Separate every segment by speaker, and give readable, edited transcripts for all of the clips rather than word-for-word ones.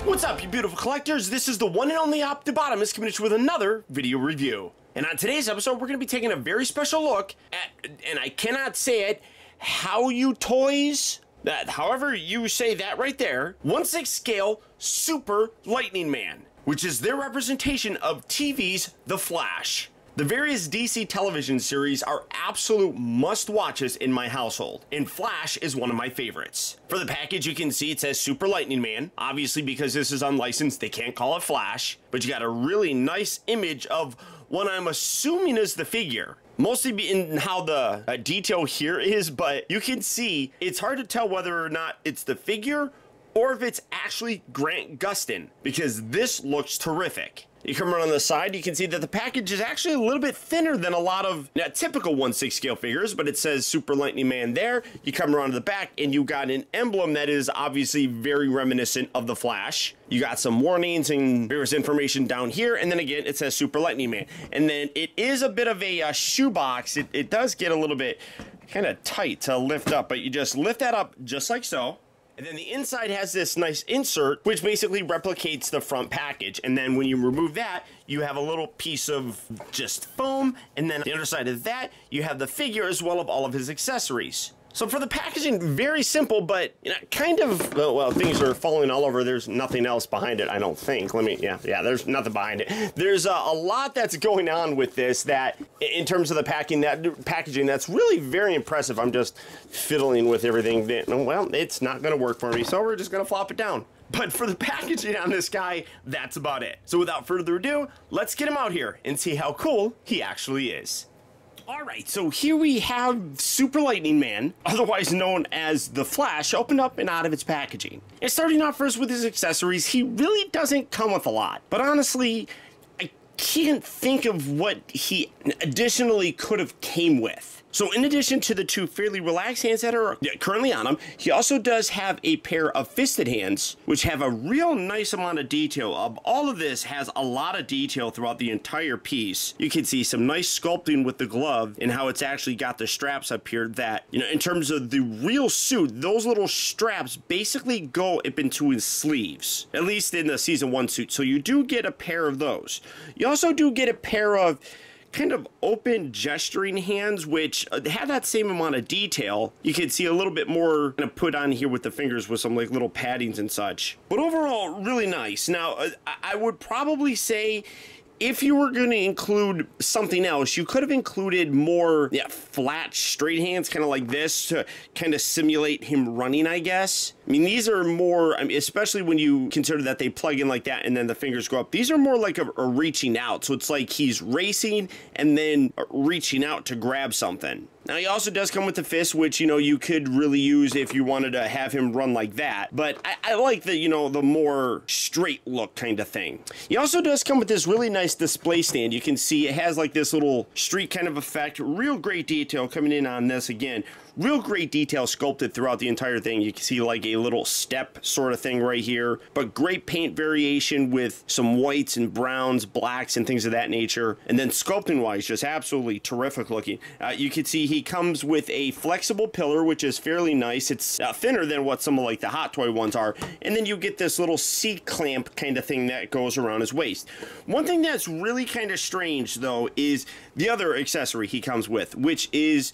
Speaker 1: What's up, you beautiful collectors? This is the one and only Optibotimus coming at you with another video review. And on today's episode, we're going to be taking a very special look at, and I cannot say it, Haoyu toys. However you say that right there, 1/6 scale Super Lightning Man, which is their representation of TV's The Flash. The various DC television series are absolute must-watches in my household, and Flash is one of my favorites. For the package, you can see it says Super Lightning Man. Obviously, because this is unlicensed, they can't call it Flash, but you got a really nice image of what I'm assuming is the figure. Mostly in how the detail here is, but you can see it's hard to tell whether or not it's the figure or if it's actually Grant Gustin, because this looks terrific. You come around on the side, you can see that the package is actually a little bit thinner than a lot of typical 1/6 scale figures, but it says Super Lightning Man there. You come around to the back and you got an emblem that is obviously very reminiscent of the Flash. You got some warnings and various information down here, and then again it says Super Lightning Man. And then it is a bit of a shoebox. It does get a little bit kind of tight to lift up, but you just lift that up just like so. And then the inside has this nice insert, which basically replicates the front package. And then when you remove that, you have a little piece of just foam. And then on the other side of that, you have the figure as well of all of his accessories. So for the packaging, very simple, but kind of, well, things are falling all over. There's nothing else behind it, I don't think. Yeah, there's nothing behind it. There's a lot that's going on with this that, in terms of the packaging, that's really very impressive. I'm just fiddling with everything. Well, it's not gonna work for me, so we're just gonna flop it down. But for the packaging on this guy, that's about it. So without further ado, let's get him out here and see how cool he actually is. Alright, so here we have Super Lightning Man, otherwise known as The Flash, opened up and out of its packaging. And starting off first with his accessories, he really doesn't come with a lot. But honestly, I can't think of what he additionally could have came with. So in addition to the two fairly relaxed hands that are currently on him, he also does have a pair of fisted hands, which have a real nice amount of detail. All of this has a lot of detail throughout the entire piece. You can see some nice sculpting with the glove and how it's actually got the straps up here that, in terms of the real suit, those little straps basically go up into his sleeves, at least in the Season 1 suit. So you do get a pair of those. You also do get a pair of kind of open gesturing hands, which have that same amount of detail. You can see a little bit more kind of put on here with the fingers with some like little paddings and such. But overall, really nice. Now, I would probably say if you were going to include something else, you could have included more flat, straight hands, kind of like this, to kind of simulate him running, I guess. I mean, these are more, especially when you consider that they plug in like that and then the fingers go up. These are more like a reaching out. So it's like he's racing and then reaching out to grab something. Now, he also does come with the fist, which, you could really use if you wanted to have him run like that. But I like the, the more straight look kind of thing. He also does come with this really nice display stand. You can see it has like this little streak kind of effect. Real great detail coming in on this again. Real great detail sculpted throughout the entire thing. You can see like a little step sort of thing right here, but great paint variation with some whites and browns, blacks, and things of that nature. And then sculpting wise, just absolutely terrific looking. You can see he comes with a flexible pillar, which is fairly nice. It's thinner than what some of like the Hot Toy ones are. And then you get this little C-clamp kind of thing that goes around his waist. One thing that's really kind of strange though is the other accessory he comes with, which is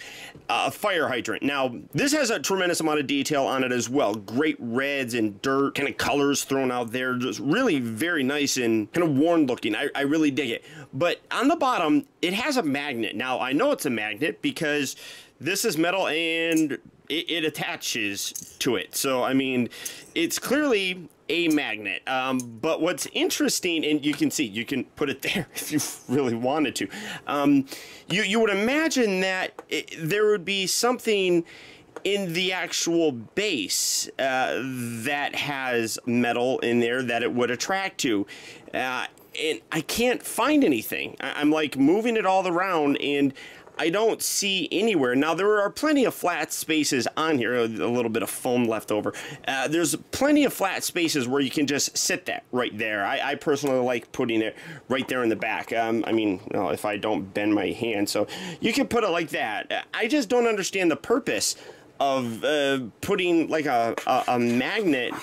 Speaker 1: a fire hydrant. Now, this has a tremendous amount of detail on it as well. Great reds and dirt kind of colors thrown out there. Just really very nice and kind of worn looking. I really dig it. But on the bottom, it has a magnet. Now, I know it's a magnet because this is metal and it attaches to it. So, I mean, it's clearly a magnet. But what's interesting, and you can see, you can put it there if you really wanted to. You would imagine that there would be something in the actual base that has metal in there that it would attract to. And I can't find anything. I'm like moving it all around and I don't see anywhere. Now, there are plenty of flat spaces on here, a little bit of foam left over. There's plenty of flat spaces where you can just sit that right there. I personally like putting it right there in the back. I mean, well, if I don't bend my hand, so you can put it like that. I just don't understand the purpose of putting like a magnet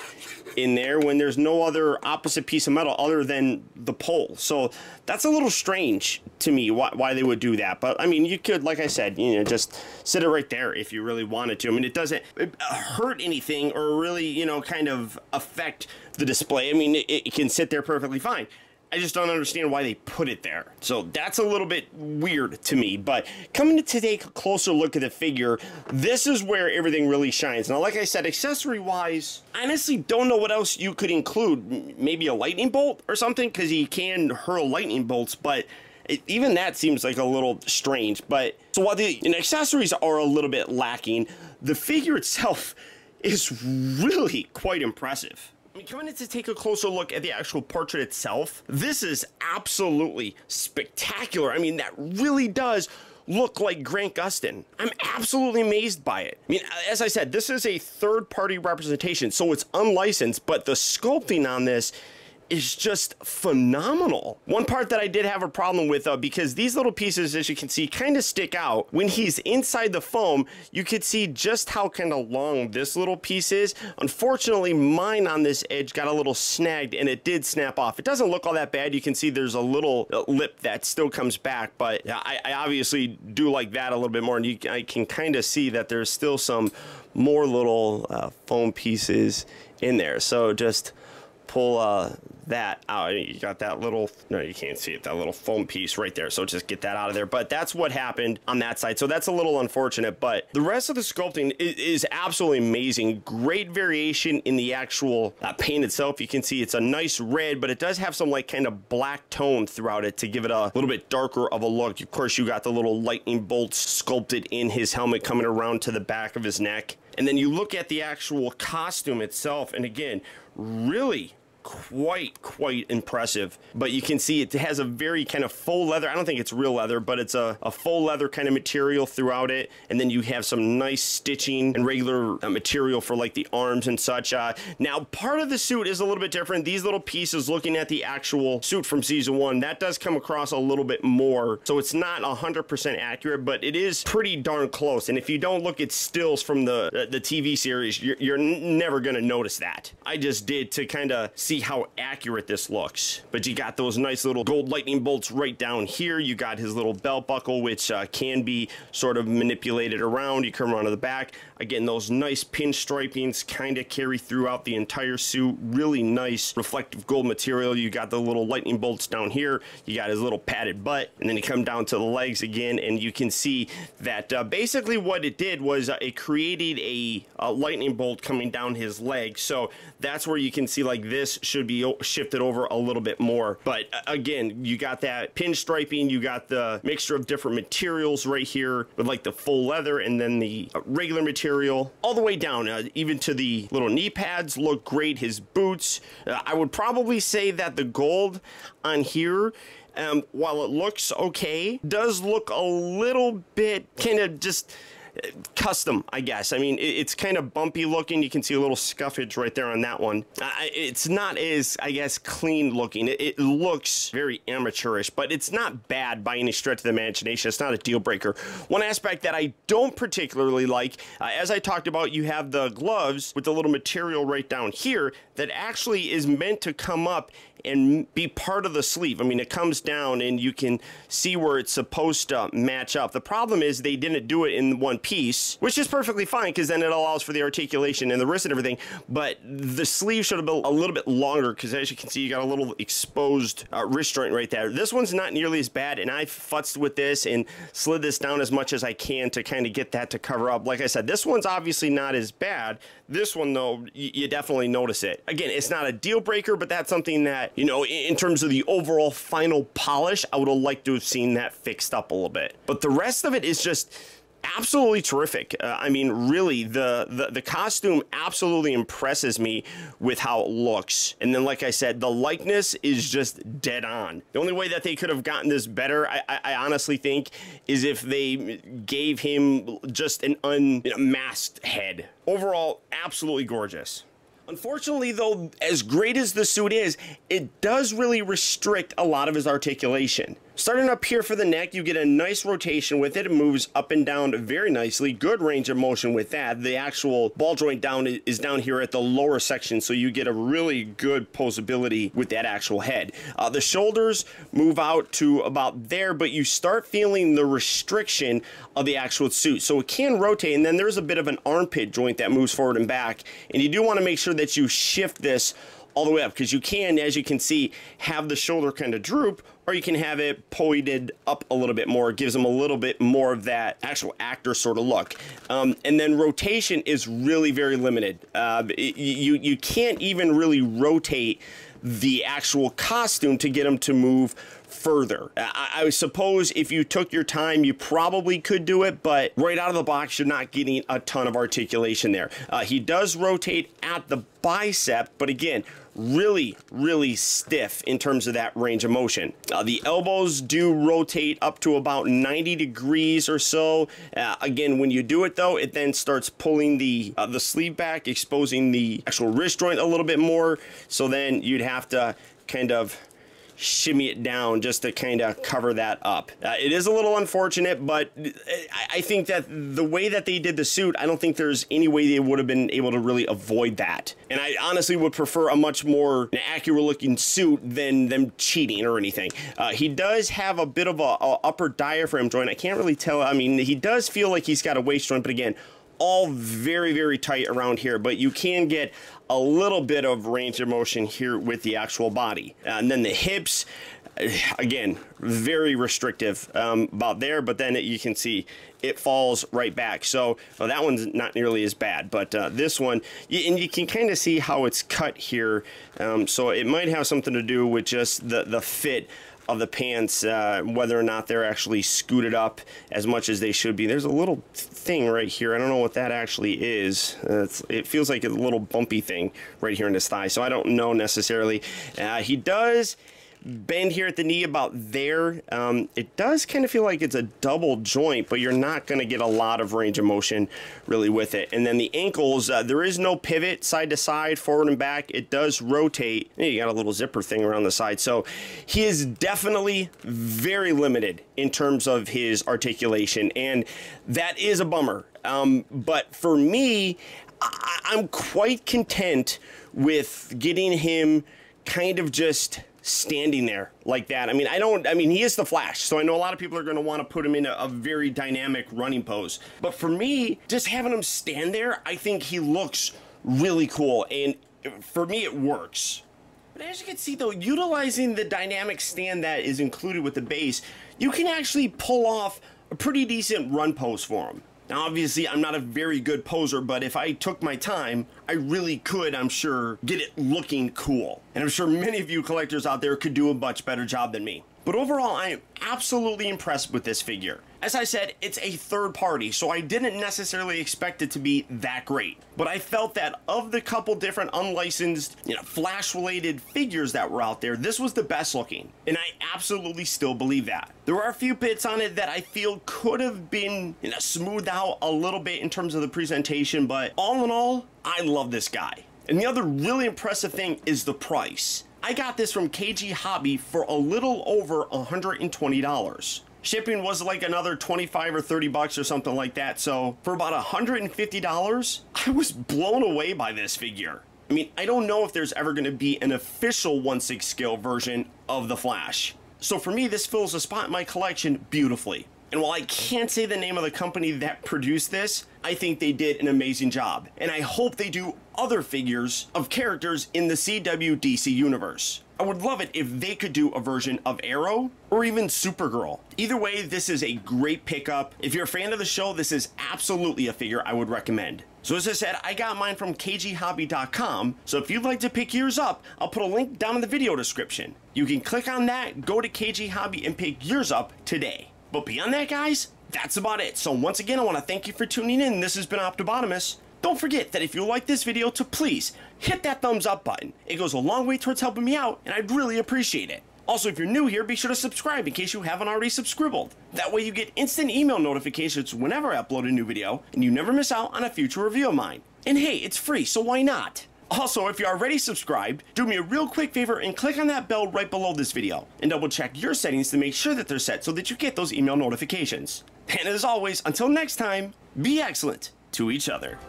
Speaker 1: in there when there's no other opposite piece of metal other than the pole. So that's a little strange to me why they would do that. But I mean, you could, like I said, you know, just sit it right there if you really wanted to. I mean, it doesn't hurt anything or really, you know, kind of affect the display. I mean, it can sit there perfectly fine. I just don't understand why they put it there. So that's a little bit weird to me. But coming to take a closer look at the figure, this is where everything really shines. Now, like I said, accessory-wise, I honestly don't know what else you could include. Maybe a lightning bolt or something, because he can hurl lightning bolts, but even that seems like a little strange. But so while the accessories are a little bit lacking, the figure itself is really quite impressive. I mean, coming in to take a closer look at the actual portrait itself, this is absolutely spectacular. I mean, that really does look like Grant Gustin. I'm absolutely amazed by it. I mean, as I said, this is a third-party representation, so it's unlicensed, but the sculpting on this is just phenomenal. One part that I did have a problem with, because these little pieces, as you can see, kind of stick out. When he's inside the foam, you could see just how kind of long this little piece is. Unfortunately, mine on this edge got a little snagged and it did snap off. It doesn't look all that bad. You can see there's a little lip that still comes back, but I obviously do like that a little bit more, and I can kind of see that there's still some more little foam pieces in there. So just pull that out. You got that little, no, you can't see it, that little foam piece right there. So just get that out of there. But that's what happened on that side. So that's a little unfortunate, but the rest of the sculpting is absolutely amazing. Great variation in the actual paint itself. You can see it's a nice red, but it does have some like kind of black tone throughout it to give it a little bit darker of a look. Of course, you got the little lightning bolts sculpted in his helmet coming around to the back of his neck. And then you look at the actual costume itself, and again, really quite impressive. But you can see it has a very kind of faux leather. I don't think it's real leather, but it's a faux leather kind of material throughout it. And then you have some nice stitching and regular material for like the arms and such. Now, part of the suit is a little bit different. These little pieces, looking at the actual suit from season 1, that does come across a little bit more. So it's not 100% accurate, but it is pretty darn close. And if you don't look at stills from the TV series, you're never going to notice that. I just did to kind of see how accurate this looks. But you got those nice little gold lightning bolts right down here. You got his little belt buckle, which can be sort of manipulated around. You come around to the back. Again, those nice pinstripings kind of carry throughout the entire suit. Really nice reflective gold material. You got the little lightning bolts down here. You got his little padded butt. And then you come down to the legs again, and you can see that basically what it did was it created a lightning bolt coming down his leg. So that's where you can see like this should be shifted over a little bit more. But again, you got that pinstriping, you got the mixture of different materials right here with like the full leather and then the regular material all the way down, even to the little knee pads look great. His boots, I would probably say that the gold on here, while it looks okay, does look a little bit kind of just custom, I guess. I mean, it's kind of bumpy looking. You can see a little scuffage right there on that one. It's not as, I guess, clean looking. It looks very amateurish, but it's not bad by any stretch of the imagination. It's not a deal breaker. One aspect that I don't particularly like, as I talked about, you have the gloves with the little material right down here that actually is meant to come up and be part of the sleeve. I mean, it comes down and you can see where it's supposed to match up. The problem is they didn't do it in one piece, which is perfectly fine because then it allows for the articulation and the wrist and everything, but the sleeve should have been a little bit longer because, as you can see, you got a little exposed wrist joint right there. This one's not nearly as bad, and I futzed with this and slid this down as much as I can to kind of get that to cover up. Like I said, this one's obviously not as bad. This one, though, you definitely notice it. Again, it's not a deal breaker, but that's something that, you know, in terms of the overall final polish, I would have liked to have seen that fixed up a little bit. But the rest of it is just absolutely terrific. I mean, really, the costume absolutely impresses me with how it looks. And then, like I said, the likeness is just dead on. The only way that they could have gotten this better, I honestly think, is if they gave him just an unmasked head. Overall, absolutely gorgeous. Unfortunately, though, as great as the suit is, it does really restrict a lot of his articulation. Starting up here for the neck, you get a nice rotation with it. It moves up and down very nicely. Good range of motion with that. The actual ball joint down is down here at the lower section, so you get a really good posability with that actual head. The shoulders move out to about there, but you start feeling the restriction of the actual suit. So it can rotate, and then there's a bit of an armpit joint that moves forward and back, and you do want to make sure that you shift this all the way up, because you can, as you can see, have the shoulder kind of droop, or you can have it pointed up a little bit more. It gives them a little bit more of that actual actor sort of look. And then rotation is really very limited. You can't even really rotate the actual costume to get them to move further. I suppose if you took your time, you probably could do it, but right out of the box, you're not getting a ton of articulation there. He does rotate at the bicep, but again, really stiff in terms of that range of motion. The elbows do rotate up to about 90 degrees or so. Again, when you do it though, it then starts pulling the sleeve back, exposing the actual wrist joint a little bit more. So then you'd have to kind of shimmy it down just to kind of cover that up. It is a little unfortunate, but I think that the way that they did the suit, I don't think there's any way they would have been able to really avoid that. And I honestly would prefer a much more accurate looking suit than them cheating or anything. He does have a bit of a upper diaphragm joint. I can't really tell. I mean, he does feel like he's got a waist joint, but again, all very tight around here, but you can get a little bit of range of motion here with the actual body. And then the hips, again, very restrictive about there, but then you can see it falls right back. So well, that one's not nearly as bad, but this one, and you can kind of see how it's cut here. So it might have something to do with just the fit of the pants, whether or not they're actually scooted up as much as they should be. There's a little thing right here. I don't know what that actually is. It feels like a little bumpy thing right here in his thigh, so I don't know necessarily. He does bend here at the knee about there. It does kind of feel like it's a double joint, but you're not going to get a lot of range of motion really with it. And then the ankles, there is no pivot side to side, forward and back. It does rotate. You got a little zipper thing around the side. So he is definitely very limited in terms of his articulation, and that is a bummer. But for me, I'm quite content with getting him kind of just standing there like that. I mean, he is the Flash, so I know a lot of people are going to want to put him in a very dynamic running pose. But for me, just having him stand there, I think he looks really cool, and for me, it works. But as you can see, though, utilizing the dynamic stand that is included with the base, you can actually pull off a pretty decent run pose for him. Now, obviously, I'm not a very good poser, but if I took my time, I really could, I'm sure, get it looking cool. And I'm sure many of you collectors out there could do a much better job than me. But overall, I am absolutely impressed with this figure. As I said, it's a third party, so I didn't necessarily expect it to be that great. But I felt that of the couple different unlicensed, Flash-related figures that were out there, this was the best looking. And I absolutely still believe that. There are a few bits on it that I feel could have been, smoothed out a little bit in terms of the presentation, but all in all, I love this guy. And the other really impressive thing is the price. I got this from KG Hobby for a little over $120. Shipping was like another 25 or 30 bucks or something like that, so for about $150, I was blown away by this figure. I mean, I don't know if there's ever going to be an official 1/6 scale version of the Flash. So for me, this fills a spot in my collection beautifully. And while I can't say the name of the company that produced this, I think they did an amazing job. And I hope they do other figures of characters in the CW DC universe. I would love it if they could do a version of Arrow or even Supergirl. Either way, this is a great pickup. If you're a fan of the show, this is absolutely a figure I would recommend. So as I said, I got mine from kghobby.com, so if you'd like to pick yours up, I'll put a link down in the video description. You can click on that, go to KG Hobby, and pick yours up today. But beyond that, guys, that's about it. So once again, I want to thank you for tuning in. This has been Optibotimus. Don't forget that if you like this video, to please hit that thumbs up button. It goes a long way towards helping me out, and I'd really appreciate it. Also, if you're new here, be sure to subscribe in case you haven't already subscribed. That way you get instant email notifications whenever I upload a new video, and you never miss out on a future review of mine. And hey, it's free, so why not? Also, if you're already subscribed, do me a real quick favor and click on that bell right below this video, and double check your settings to make sure that they're set so that you get those email notifications. And as always, until next time, be excellent to each other.